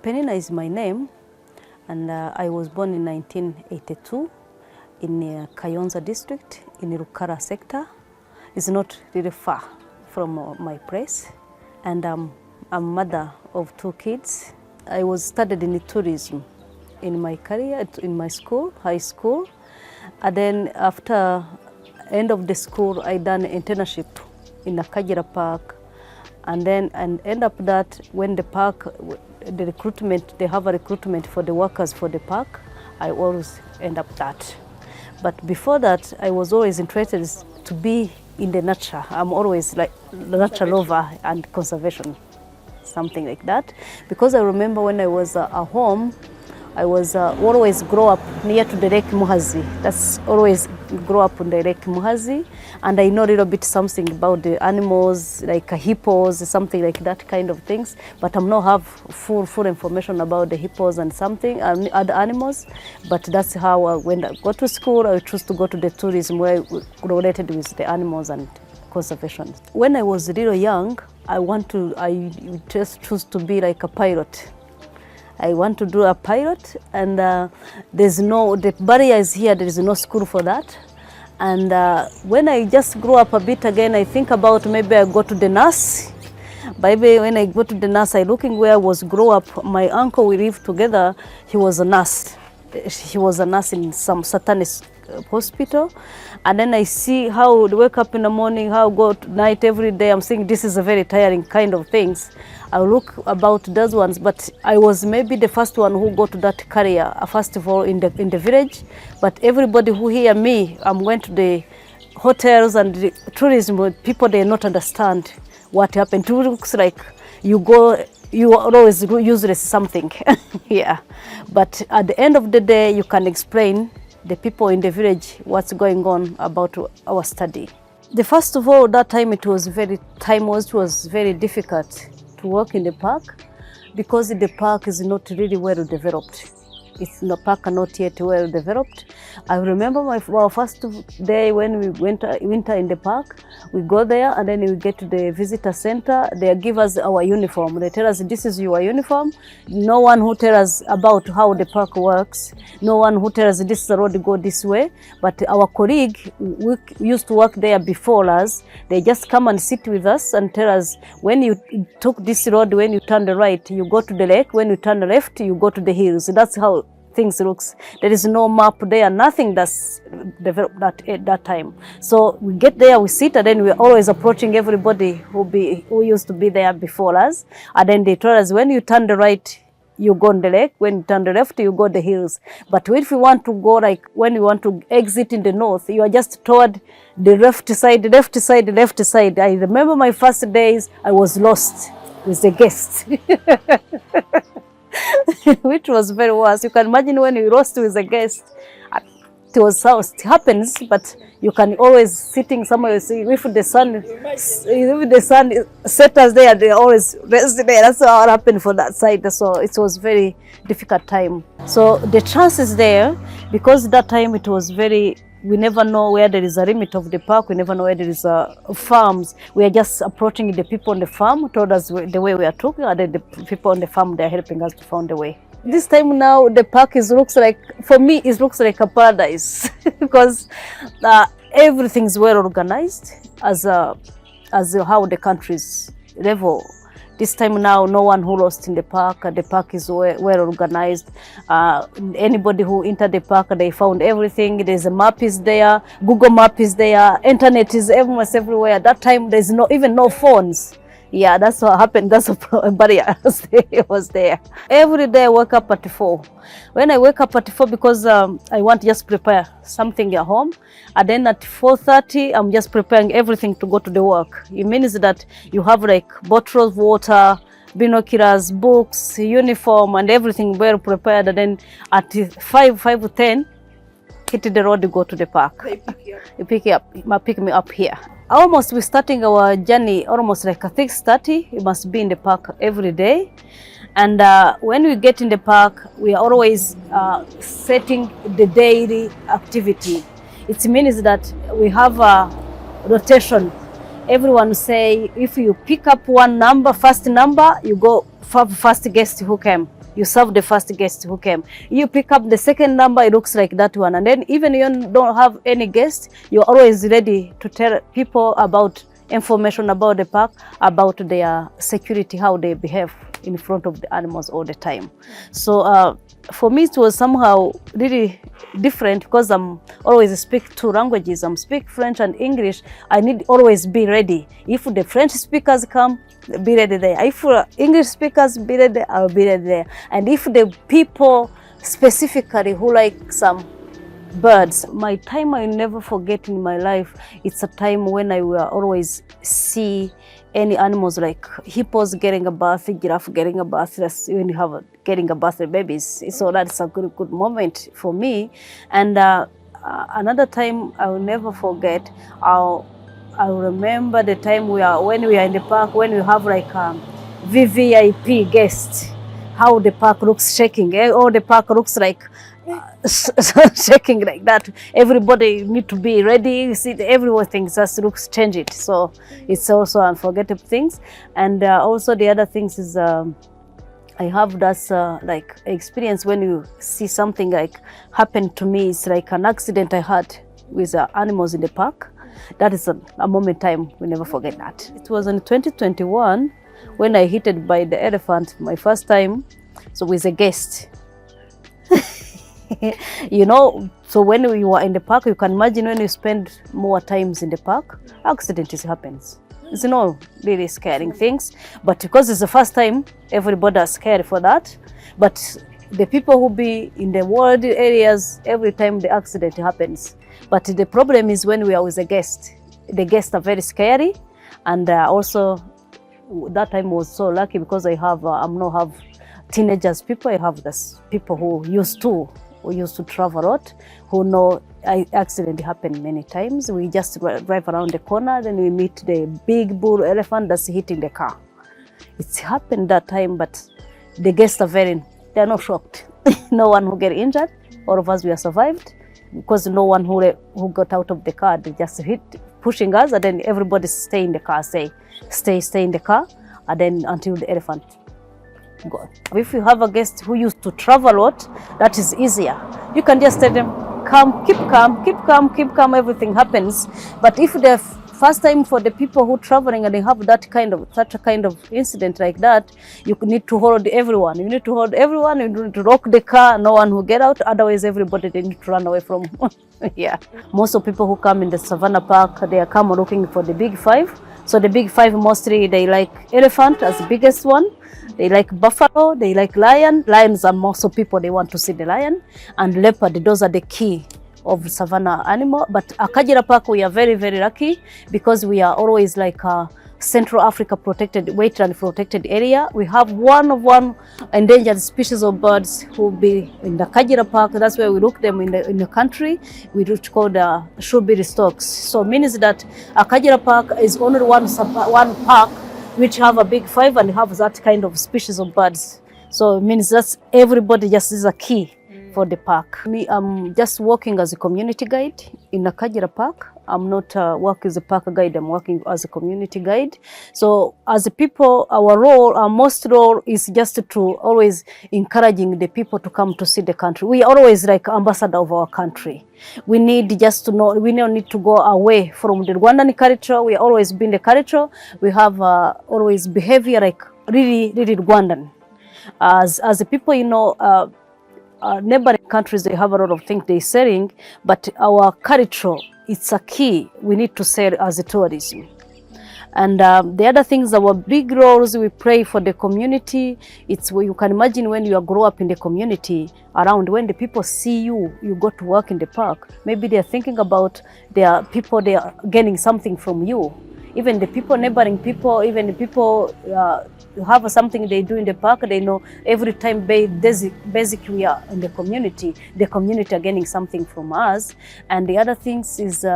Peninah is my name, and I was born in 1982 in Kayonza district in Rukara sector. It's not really far from my place, and I'm mother of 2 kids. I was studied in tourism in my career, in my school, high school, and then after end of the school, I done internship in Akagera Park, and then end up that when the park, the recruitment, they have a recruitment for the workers for the park, I always end up that. But before that, I was always interested to be in the nature. I'm always like the nature lover and conservation, something like that. Because I remember when I was at home, I was always grow up near to the Lake Muhazi. That's always grow up in the Lake Muhazi, and I know a little bit something about the animals, like hippos, something like that kind of things. But I'm not have full information about the hippos and something other animals. But that's how when I go to school, I choose to go to the tourism where I related with the animals and conservation. When I was little young, I just choose to be like a pilot. I want to do a pilot, and the barrier is here, there is no school for that. And when I just grew up a bit again, I think about maybe I go to the nurse. Maybe when I go to the nurse, I looking where I was grow up. My uncle, we lived together, he was a nurse. He was a nurse in some satanist hospital. And then I see how they wake up in the morning, how go to night every day. I'm saying this is a very tiring kind of things. I look about those ones, but I was maybe the first one who go to that career, first of all in the village. But everybody who hear me, I'm going to the hotels and the tourism, people they not understand what happened. It looks like you go, you are always useless something. Yeah, but at the end of the day, you can explain the people in the village what's going on about our study. The first of all, that time it was very difficult to work in the park, because the park is not really well developed. It's the park are not yet well developed. I remember our first day when we went winter in the park. We go there and then we get to the visitor center. They give us our uniform. They tell us this is your uniform. No one who tells us about how the park works. No one who tells us this is the road, go this way. But our colleague who used to work there before us, they just come and sit with us and tell us, when you took this road, when you turn the right, you go to the lake. When you turn the left, you go to the hills. That's how things looks. There is no map there, nothing that's developed at that time. So we get there, we sit, and then we're always approaching everybody who used to be there before us. And then they told us, when you turn the right, you go on the lake. When you turn the left, you go the hills. But if you want to go, like when you want to exit in the north, you are just toward the left side, left side, left side. I remember my first days, I was lost with the guests. Which was very worse. You can imagine when you lost with a guest, it was how it happens, but you can always sitting somewhere. If the sun set us there, they always rest there. That's how it happened for that side. So it was very difficult time. So the chance is there, because that time it was very, we never know where there is a limit of the park. We never know where there is farms. We are just approaching the people on the farm, told us the way we are talking, and then the people on the farm, they are helping us to find the way. This time now, the park looks like, for me, it looks like a paradise because everything is well organized as how the country's level. This time now, no one who lost in the park. The park is well organized. Anybody who entered the park, they found everything. There's a map is there, Google Map is there, internet is almost everywhere. At that time, there's even no phones. Yeah, that's what happened. That's a barrier was there. Every day I wake up at 4. When I wake up at 4, because I want to just prepare something at home, and then at 4:30 I'm just preparing everything to go to the work. It means that you have like bottles of water, binoculars, books, uniform, and everything well prepared. And then at 5:10, hit the road to go to the park. They pick me up here. Almost we're starting our journey almost like a 6:30. We must be in the park every day. And when we get in the park, we are always setting the daily activity. It means that we have a rotation. everyone say if you pick up one number, first number, you go for first guest who came. You serve the first guest who came. You pick up the second number, it looks like that one. And then even you don't have any guest, you're always ready to tell people about information about the park, about their security, how they behave in front of the animals all the time. So for me, it was somehow really different because I'm always speak two languages. I'm speak French and English. I need always be ready. If the French speakers come, be ready there. If English speakers be ready, I'll be ready there. And if the people specifically who like some birds, my time I never forget in my life, it's a time when I will always see any animals like hippos getting a bath, giraffe getting a bath. That's when you have getting a bath babies. So that's a good moment for me. And another time I will never forget, I'll remember the time when we are in the park, when we have like VVIP guests, how the park looks shaking. All the park looks like shaking like that. Everybody need to be ready. You see, everything just looks changing. So it's also unforgettable things. And also the other things is I have that like experience when you see something like happen to me. It's like an accident I had with animals in the park. That is a moment time we never forget that. It was in 2021 when I hit by the elephant my first time. So with a guest. You know, so when we were in the park, you can imagine when you spend more times in the park, accidents happens. It's not really scaring things, but because it's the first time, everybody is scared for that. But the people who be in the world areas, every time the accident happens. But the problem is when we are with a guest. The guests are very scary, and also that time was so lucky because I have have teenagers people. I have this people who used to travel a lot, who know accident happen many times. We just drive around the corner, then we meet the big bull elephant that's hitting the car. It's happened that time, but the guests are they're not shocked. No one who get injured. All of us, we are survived because no one who got out of the car. They just pushing us, and then everybody stay in the car, stay in the car, and then until the elephant. If you have a guest who used to travel a lot, that is easier. You can just tell them, calm, keep calm, everything happens. But if the first time for the people who traveling and they have such a kind of incident like that, you need to hold everyone. You need to hold everyone, you need to lock the car, no one will get out, otherwise everybody they need to run away from. Yeah. Most of people who come in the Savannah Park, they come looking for the big five. So the big five mostly they like elephant as the biggest one. They like buffalo, they like lion. Lions are most of people, they want to see the lion. And leopard, those are the key of savanna animal. But Akagera Park, we are very, very lucky because we are always like a Central Africa protected, wetland protected area. We have one endangered species of birds who be in the Akagera Park. That's where we look them in the country. We do called shoebill storks. So means that Akagera Park is only one park which have a big five and have that kind of species of birds. So it means that everybody just is a key for the park. Me, I'm just working as a community guide in Akagera Park. I'm not working as a park guide, I'm working as a community guide. So as a people, our most role is just to always encouraging the people to come to see the country. We are always like ambassador of our country. We need just to know, we don't need to go away from the Rwandan culture. We always been the culture. We have always behavior like really Rwandan. As a people, you know, neighboring countries, they have a lot of things they're selling, but our culture, it's a key. We need to sell as a tourism. And the other things, our big roles we play for the community. It's where you can imagine when you grow up in the community around, when the people see you go to work in the park, maybe they're thinking about their people, they are getting something from you. Even the people, neighboring people, even the people who have something they do in the park, they know every time basically we are in the community are getting something from us. And the other things is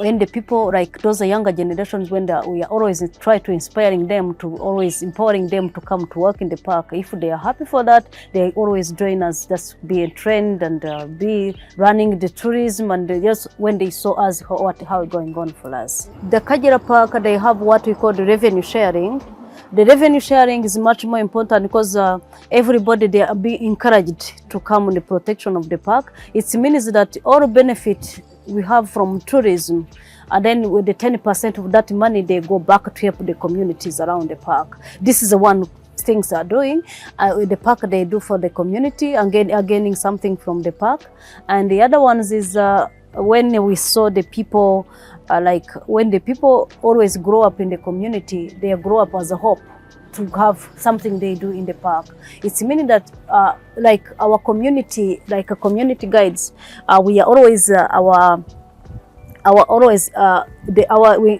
when the people, like those younger generations, when we are always try to inspiring them, to always empowering them to come to work in the park. If they are happy for that, they always join us, just be a trend and be running the tourism, and just when they saw us, how going on for us. The Akagera Park, they have what we call the revenue sharing. The revenue sharing is much more important because everybody, they are being encouraged to come in the protection of the park. It means that all benefit we have from tourism, and then with the 10% of that money, they go back to help the communities around the park. This is the one things they are doing. With the park, they do for the community and gaining something from the park. And the other ones is when we saw the people, like when the people always grow up in the community, they grow up as a hope to have something they do in the park. It's meaning that like our community, like community guides, we are always we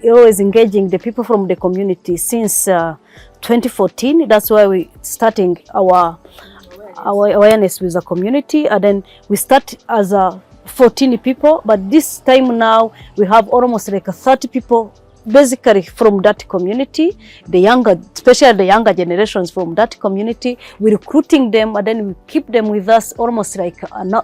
always engaging the people from the community since 2014. That's why we starting our awareness with the community, and then we start as 14 people, but this time now we have almost like 30 people basically from that community, the younger, especially the younger generations from that community. We're recruiting them, and then we keep them with us almost like a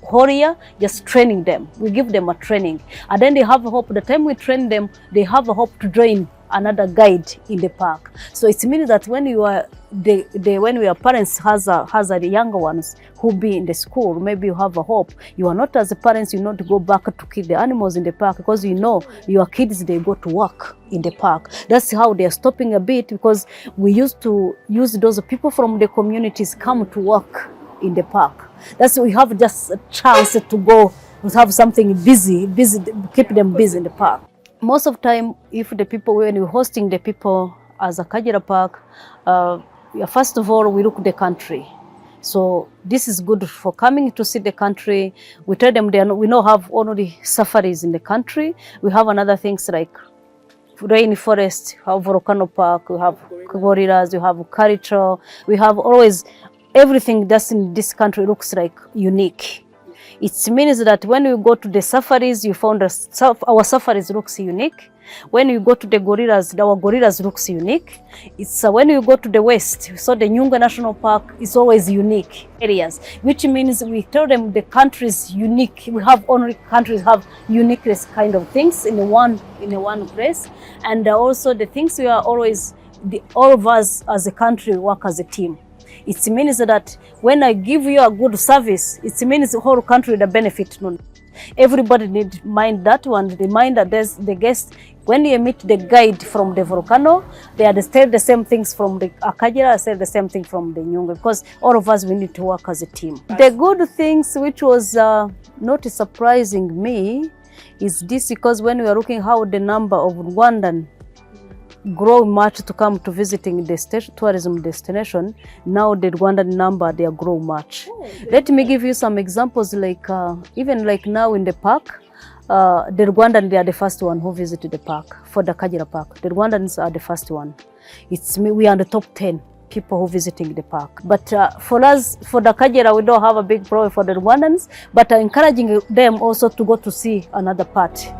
whole year, just training them. We give them a training, and then they have a hope. The time we train them, they have a hope to join another guide in the park. So it means that when you are when your parents has the younger ones who be in the school, maybe you have a hope. You are not, as a parents, you not go back to kill the animals in the park, because you know your kids, they go to work in the park. That's how they are stopping a bit, because we used to use those people from the communities come to work in the park. That's we have just a chance to go have something busy, keep them busy in the park. Most of the time, if the people, when we're hosting the people as Akagera Park, first of all, we look at the country. So this is good for coming to see the country. We tell them we now have already safaris in the country. We have another things like rainforest, we have volcano park, we have gorillas, we have culture, we have always everything that's in this country looks like unique. It means that when you go to the safaris, you found our safaris looks unique. When you go to the gorillas, our gorillas looks unique. It's when you go to the west, so the Kayonza National Park is always unique areas, which means we tell them the country is unique. We have only countries have uniqueness kind of things in one place, and also the things we are always all of us as a country work as a team. It means that when I give you a good service, it means the whole country the benefit. Everybody need mind that one. They mind that there's the guest. When you meet the guide from the volcano, they understand the same things from the Akagera, say the same thing from the Kayonza, because all of us, we need to work as a team. The good things, which was not surprising me, is this, because when we are looking how the number of Rwandan grow much to come to visiting the tourism destination, now the Rwandan number, they grow much. Let me give you some examples, like even like now in the park, the Rwandan, they are the first one who visited the park, for the Akagera Park. The Rwandans are the first one. We are in the top 10 people who visiting the park. But for us, for the Akagera, we don't have a big problem for the Rwandans, but encouraging them also to go to see another part.